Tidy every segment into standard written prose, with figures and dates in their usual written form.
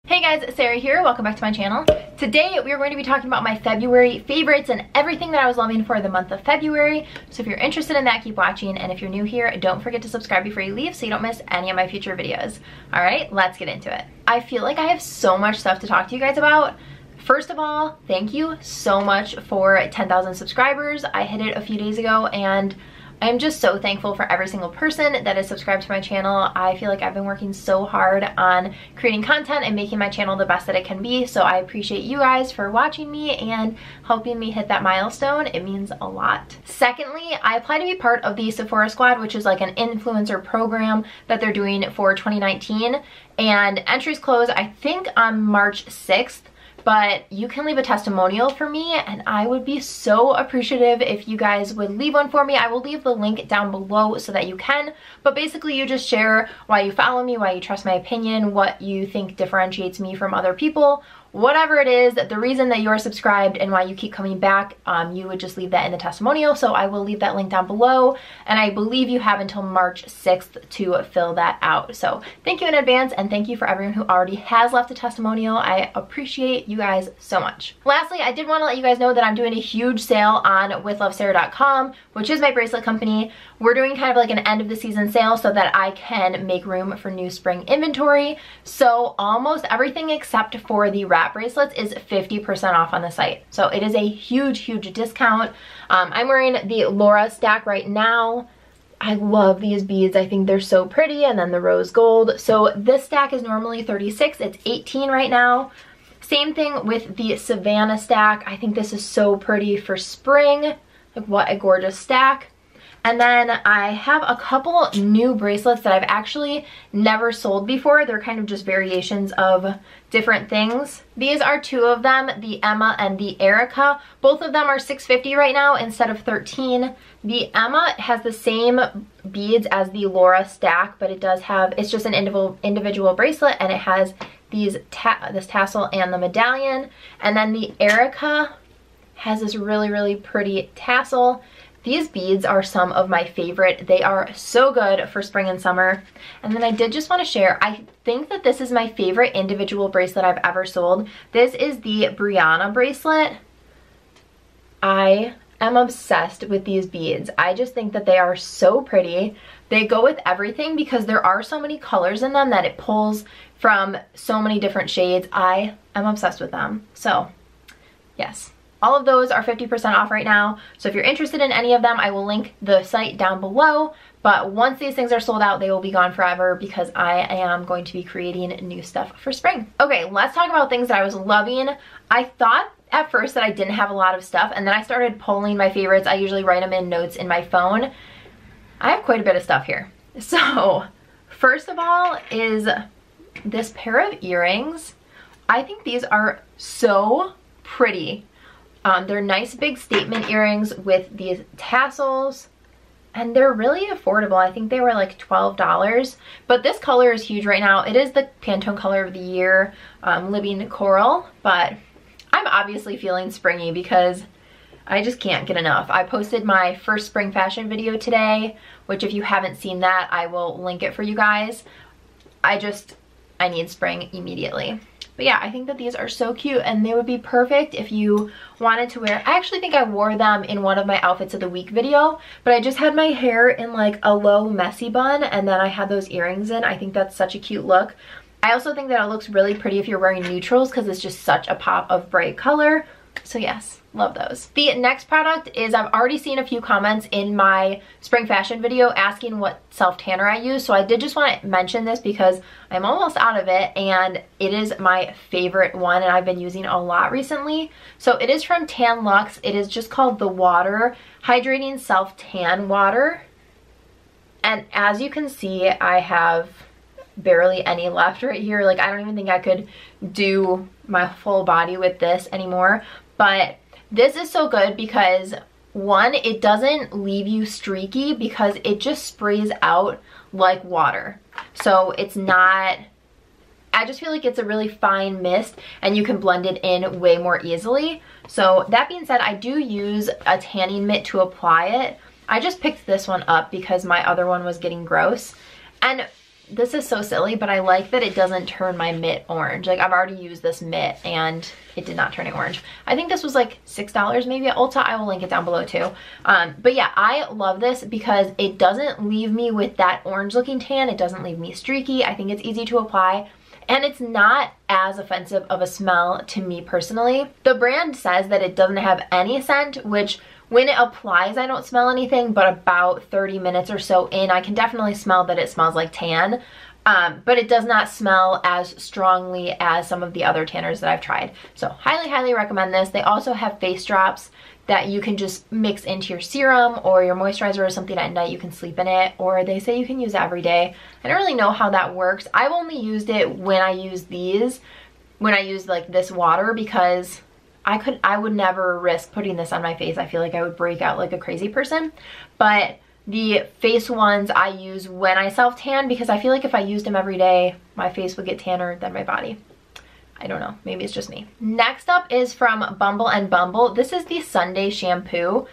Hey guys, Sarah here. Welcome back to my channel. Today we are going to be talking about my February favorites and everything that I was loving for the month of February. So if you're interested in that, keep watching. And if you're new here, don't forget to subscribe before you leave so you don't miss any of my future videos. All right, let's get into it. I feel like I have so much stuff to talk to you guys about. First of all, thank you so much for 10,000 subscribers. I hit it a few days ago and I'm just so thankful for every single person that is subscribed to my channel. I feel like I've been working so hard on creating content and making my channel the best that it can be. So I appreciate you guys for watching me and helping me hit that milestone. It means a lot. Secondly, I applied to be part of the Sephora Squad, which is like an influencer program that they're doing for 2019. And entries close, I think, on March 6th. But you can leave a testimonial for me and I would be so appreciative if you guys would leave one for me. I will leave the link down below so that you can, but basically you just share why you follow me, why you trust my opinion, what you think differentiates me from other people, whatever it is, the reason that you're subscribed and why you keep coming back, you would just leave that in the testimonial. So I will leave that link down below and I believe you have until March 6th to fill that out. So thank you in advance and thank you for everyone who already has left a testimonial. I appreciate you guys so much. Lastly, I did want to let you guys know that I'm doing a huge sale on withlovesarah.com, which is my bracelet company. We're doing kind of like an end of the season sale so that I can make room for new spring inventory. So almost everything except for the wrap bracelets is 50% off on the site. So it is a huge discount. I'm wearing the Laura stack right now. I love these beads. I think they're so pretty, and then the rose gold. So this stack is normally $36. It's $18 right now. Same thing with the Savannah stack. I think this is so pretty for spring. Like, what a gorgeous stack. And then I have a couple new bracelets that I've actually never sold before. They're kind of just variations of different things. These are two of them, the Emma and the Erica. Both of them are $6.50 right now instead of $13. The Emma has the same beads as the Laura stack, but it does have, it's just an individual bracelet, and it has these this tassel and the medallion. And then the Erica has this really pretty tassel. These beads are some of my favorite. They are so good for spring and summer. And then I did just want to share, I think that this is my favorite individual bracelet I've ever sold. This is the Brianna bracelet. I am obsessed with these beads. I just think that they are so pretty. They go with everything because there are so many colors in them that it pulls from so many different shades. I am obsessed with them. So, yes. All of those are 50% off right now. So if you're interested in any of them, I will link the site down below. But once these things are sold out, they will be gone forever because I am going to be creating new stuff for spring. Okay, let's talk about things that I was loving. I thought at first that I didn't have a lot of stuff, and then I started pulling my favorites. I usually write them in notes in my phone. I have quite a bit of stuff here. So first of all is this pair of earrings. I think these are so pretty. They're nice big statement earrings with these tassels, and they're really affordable. I think they were like $12, but this color is huge right now. It is the Pantone color of the year, Living Coral, but I'm obviously feeling springy because I just can't get enough. I posted my first spring fashion video today, which if you haven't seen that, I will link it for you guys. I need spring immediately. But yeah, I think that these are so cute and they would be perfect if you wanted to wear. I actually think I wore them in one of my outfits of the week video, but I just had my hair in like a low messy bun and then I had those earrings in. I think that's such a cute look. I also think that it looks really pretty if you're wearing neutrals because it's just such a pop of bright color. So yes, love those. The next product is, I've already seen a few comments in my spring fashion video asking what self-tanner I use. So I did just want to mention this because I'm almost out of it and it is my favorite one and I've been using a lot recently. So it is from Tan-Luxe. It is just called the Water Hydrating Self-Tan Water. And as you can see, I have barely any left right here. Like, I don't even think I could do my full body with this anymore. But this is so good because, one, it doesn't leave you streaky because it just sprays out like water. So it's not, I just feel like it's a really fine mist and you can blend it in way more easily. So that being said, I do use a tanning mitt to apply it. I just picked this one up because my other one was getting gross. And this is so silly, but I like that it doesn't turn my Mitt orange. Like, I've already used this Mitt and it did not turn it orange. I think this was like $6 maybe at Ulta. I will link it down below too. But yeah, I love this because it doesn't leave me with that orange looking tan. It doesn't leave me streaky. I think it's easy to apply. And it's not as offensive of a smell to me personally. The brand says that it doesn't have any scent, which when it applies, I don't smell anything, but about 30 minutes or so in, I can definitely smell that it smells like tan. But it does not smell as strongly as some of the other tanners that I've tried. So highly, highly recommend this. They also have face drops that you can just mix into your serum or your moisturizer or something at night. You can sleep in it, or they say you can use it every day. I don't really know how that works. I've only used it when I use these, when I use like this water, because I would never risk putting this on my face. I feel like I would break out like a crazy person. But the face ones I use when I self-tan, because I feel like if I used them every day, my face would get tanner than my body. I don't know, maybe it's just me. Next up is from Bumble and Bumble. This is the Sunday shampoo.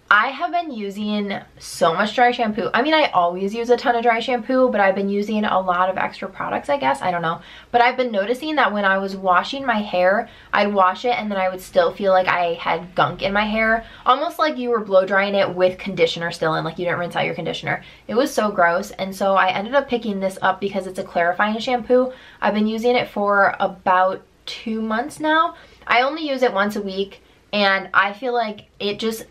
I have been using so much dry shampoo. I mean, I always use a ton of dry shampoo, but I've been using a lot of extra products, I guess. I don't know. But I've been noticing that when I was washing my hair, I'd wash it and then I would still feel like I had gunk in my hair. Almost like you were blow drying it with conditioner still in, like you didn't rinse out your conditioner. It was so gross. And so I ended up picking this up because it's a clarifying shampoo. I've been using it for about 2 months now. I only use it once a week and I feel like it just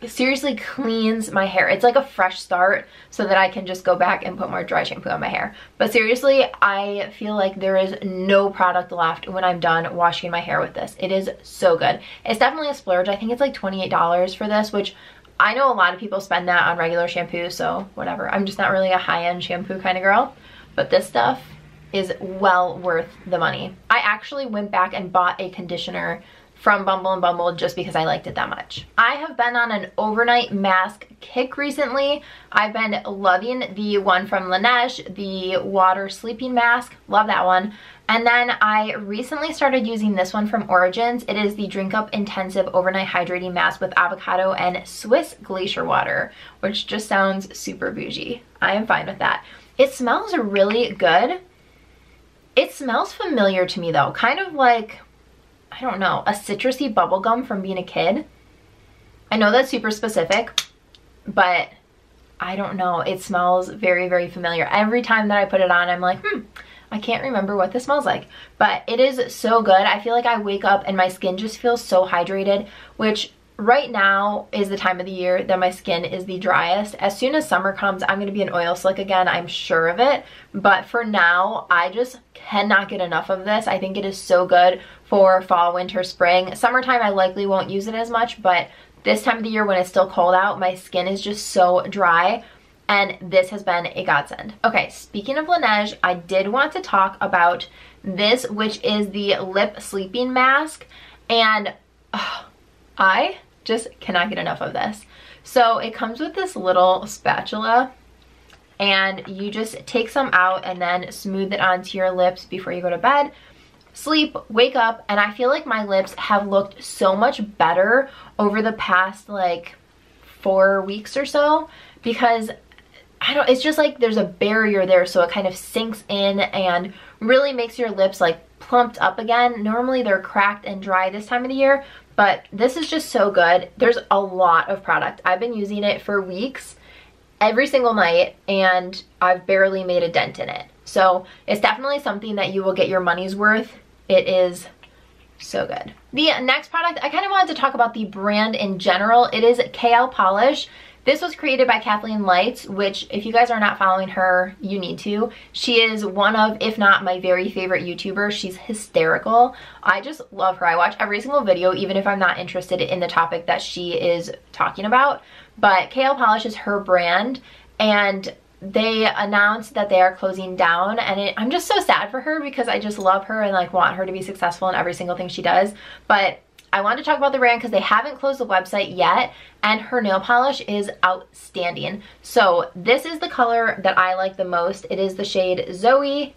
seriously cleans my hair. It's like a fresh start so that I can just go back and put more dry shampoo on my hair. But seriously, I feel like there is no product left when I'm done washing my hair with this. It is so good. It's definitely a splurge. I think it's like $28 for this, which I know a lot of people spend that on regular shampoo, so whatever. I'm just not really a high-end shampoo kind of girl. But this stuff is well worth the money. I actually went back and bought a conditioner from Bumble and Bumble just because I liked it that much. I have been on an overnight mask kick recently. I've been loving the one from Laneige, the water sleeping mask. Love that one. And then I recently started using this one from Origins. It is the Drink Up Intensive Overnight Hydrating Mask with avocado and Swiss glacier water, which just sounds super bougie. I am fine with that. It smells really good. It smells familiar to me though, kind of like, I don't know, a citrusy bubble gum from being a kid. I know that's super specific, but I don't know. It smells very, very familiar. Every time that I put it on, I'm like, I can't remember what this smells like. But it is so good. I feel like I wake up and my skin just feels so hydrated, which right now is the time of the year that my skin is the driest. As soon as summer comes, I'm going to be an oil slick again. I'm sure of it. But for now, I just cannot get enough of this. I think it is so good for fall, winter, spring. Summertime, I likely won't use it as much, but this time of the year when it's still cold out, my skin is just so dry, and this has been a godsend. Okay, speaking of Laneige, I did want to talk about this, which is the lip sleeping mask, and I just cannot get enough of this. So it comes with this little spatula, and you just take some out and then smooth it onto your lips before you go to bed, sleep, wake up, and I feel like my lips have looked so much better over the past like 4 weeks or so, because it's just like there's a barrier there, so it kind of sinks in and really makes your lips like plumped up again. Normally they're cracked and dry this time of the year, but this is just so good. There's a lot of product. I've been using it for weeks, every single night, and I've barely made a dent in it. So it's definitely something that you will get your money's worth. It is so good. The next product, I kind of wanted to talk about the brand in general. It is Kale Polish. This was created by Kathleen Lights, which if you guys are not following her, you need to. She is one of, if not my very favorite YouTubers. She's hysterical. I just love her. I watch every single video, even if I'm not interested in the topic that she is talking about. But Kale Polish is her brand, and they announced that they are closing down, and I'm just so sad for her because I just love her and like want her to be successful in every single thing she does. But I wanted to talk about the brand because they haven't closed the website yet, and her nail polish is outstanding. So this is the color that I like the most. It is the shade Zoey,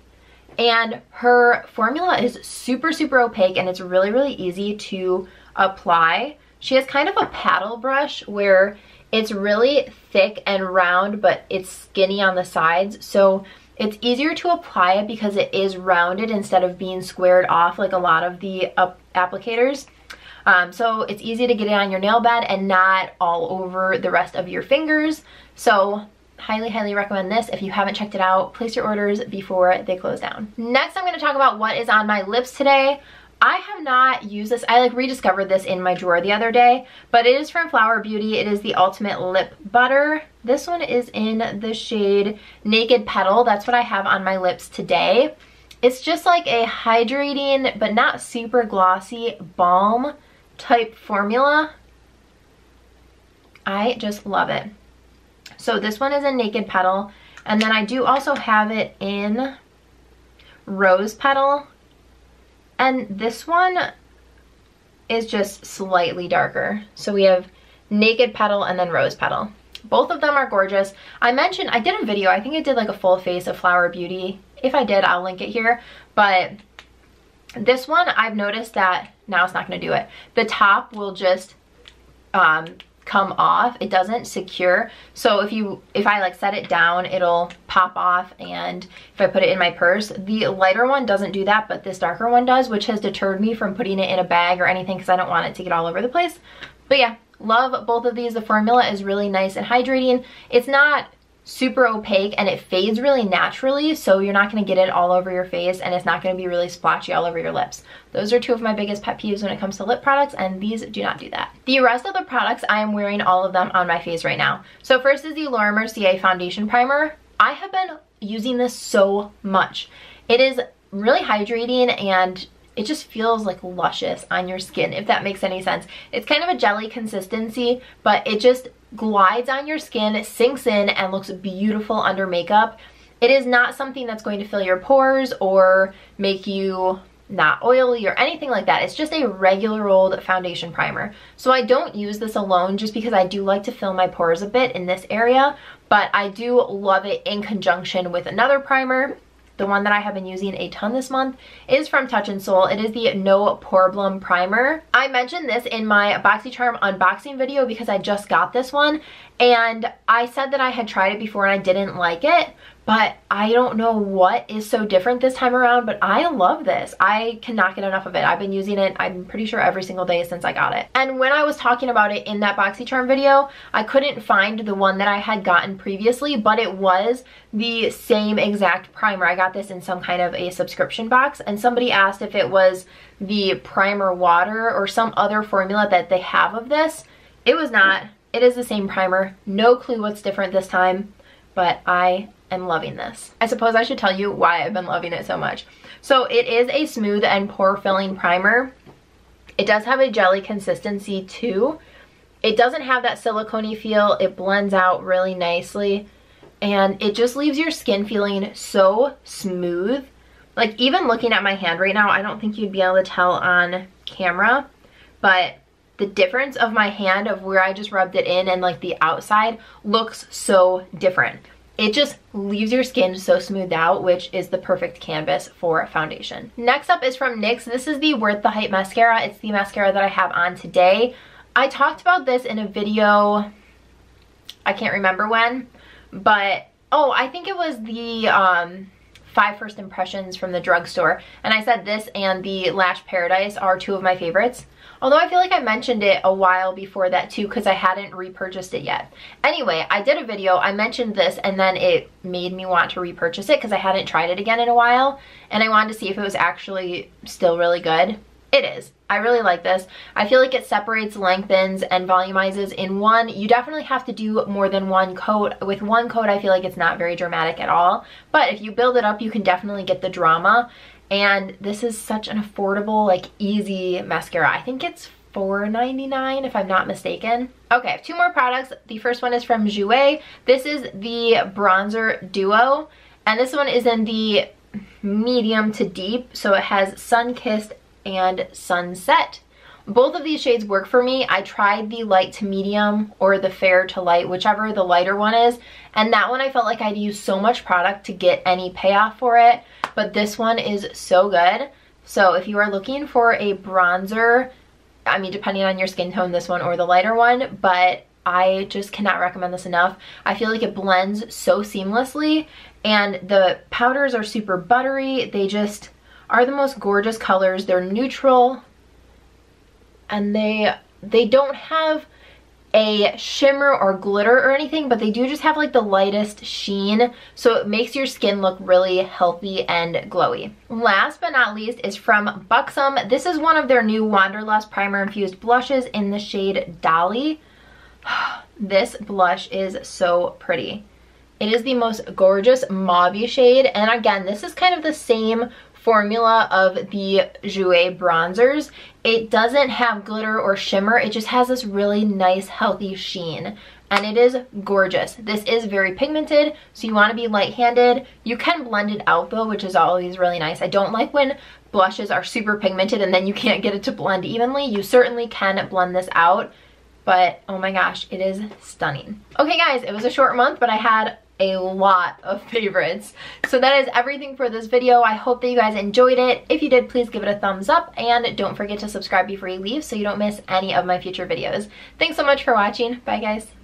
and her formula is super, super opaque, and it's really, really easy to apply. She has kind of a paddle brush where it's really thick and round, but it's skinny on the sides. So It's easier to apply it because it is rounded instead of being squared off like a lot of the applicators. So it's easy to get it on your nail bed and not all over the rest of your fingers. So highly recommend this. If you haven't checked it out, place your orders before they close down. Next, I'm going to talk about what is on my lips today. I have not used this. I like rediscovered this in my drawer the other day, but it is from Flower Beauty. It is the Ultimate Lip Butter. This one is in the shade Naked Petal. That's what I have on my lips today. It's just like a hydrating but not super glossy balm type formula. I just love it. So this one is in Naked Petal, and then I do also have it in Rose Petal, and this one is just slightly darker. So we have Naked Petal and then Rose Petal. Both of them are gorgeous. I did a video, I think I did like a full face of Flower Beauty. If I did, I'll link it here. But this one, I've noticed that now it's not going to do it. The top will just come off. It doesn't secure. So if I like set it down, it'll pop off, and if I put it in my purse, the lighter one doesn't do that, but this darker one does, which has deterred me from putting it in a bag or anything because I don't want it to get all over the place. But yeah, love both of these. The formula is really nice and hydrating. It's not super opaque and it fades really naturally, so you're not going to get it all over your face, and it's not going to be really splotchy all over your lips. Those are two of my biggest pet peeves when it comes to lip products, and these do not do that. The rest of the products, I am wearing all of them on my face right now. So first is the Laura Mercier Foundation Primer. I have been using this so much. It is really hydrating and it just feels like luscious on your skin, if that makes any sense. It's kind of a jelly consistency, but it just glides on your skin, sinks in, and looks beautiful under makeup. It is not something that's going to fill your pores or make you not oily or anything like that. It's just a regular old foundation primer. So I don't use this alone just because I do like to fill my pores a bit in this area, but I do love it in conjunction with another primer. The one that I have been using a ton this month is from Touch in Sol. It is the No Poreblem Primer. I mentioned this in my BoxyCharm unboxing video because I just got this one, and I said that I had tried it before and I didn't like it, but I don't know what is so different this time around, but I love this. I cannot get enough of it. I've been using it, I'm pretty sure, every single day since I got it. And when I was talking about it in that BoxyCharm video, I couldn't find the one that I had gotten previously, but it was the same exact primer. I got this in some kind of a subscription box, and somebody asked if it was the primer water or some other formula that they have of this. It was not. It is the same primer. No clue what's different this time, but I am loving this. I suppose I should tell you why I've been loving it so much. So it is a smooth and pore filling primer. It does have a jelly consistency too. It doesn't have that silicone-y feel. It blends out really nicely, and it just leaves your skin feeling so smooth. Like, even looking at my hand right now, I don't think you'd be able to tell on camera, but the difference of my hand of where I just rubbed it in and like the outside looks so different. It just leaves your skin so smoothed out, which is the perfect canvas for foundation. Next up is from NYX. This is the Worth the Hype mascara. It's the mascara that I have on today. I talked about this in a video, I can't remember when, but I think it was the 5 First Impressions from the drugstore, and I said this and the Lash Paradise are two of my favorites. Although I feel like I mentioned it a while before that too because I hadn't repurchased it yet. Anyway, I did a video, I mentioned this, and then it made me want to repurchase it because I hadn't tried it again in a while, and I wanted to see if it was actually still really good. It is. I really like this. I feel like it separates, lengthens, and volumizes in one. You definitely have to do more than one coat. With one coat, I feel like it's not very dramatic at all. But if you build it up, you can definitely get the drama. And this is such an affordable, like, easy mascara. I think it's $4.99 if I'm not mistaken. Okay, I have 2 more products. The first one is from Jouer. This is the Bronzer Duo. And this one is in the medium to deep. So it has Sun-Kissed and Sunset. Both of these shades work for me. I tried the light to medium or the fair to light, whichever the lighter one is, and that one I felt like I'd use so much product to get any payoff for it, but this one is so good. So if you are looking for a bronzer, I mean, depending on your skin tone, this one or the lighter one, but I just cannot recommend this enough. I feel like it blends so seamlessly, And the powders are super buttery. They just are the most gorgeous colors. They're neutral, and they don't have a shimmer or glitter or anything, but they do just have like the lightest sheen, so it makes your skin look really healthy and glowy. Last but not least is from Buxom. This is one of their new Wanderlust primer infused blushes in the shade Dolly. This blush is so pretty. It is the most gorgeous mauve shade, and again, this is kind of the same formula of the Jouer bronzers. It doesn't have glitter or shimmer, it just has this really nice healthy sheen, and it is gorgeous. This is very pigmented, so you want to be light-handed. You can blend it out though, which is always really nice. I don't like when blushes are super pigmented and then you can't get it to blend evenly. You certainly can blend this out, but oh my gosh, it is stunning. Okay guys, it was a short month, but I had a lot of favorites. So that is everything for this video. I hope that you guys enjoyed it. If you did, please give it a thumbs up, and don't forget to subscribe before you leave so you don't miss any of my future videos. Thanks so much for watching. Bye guys.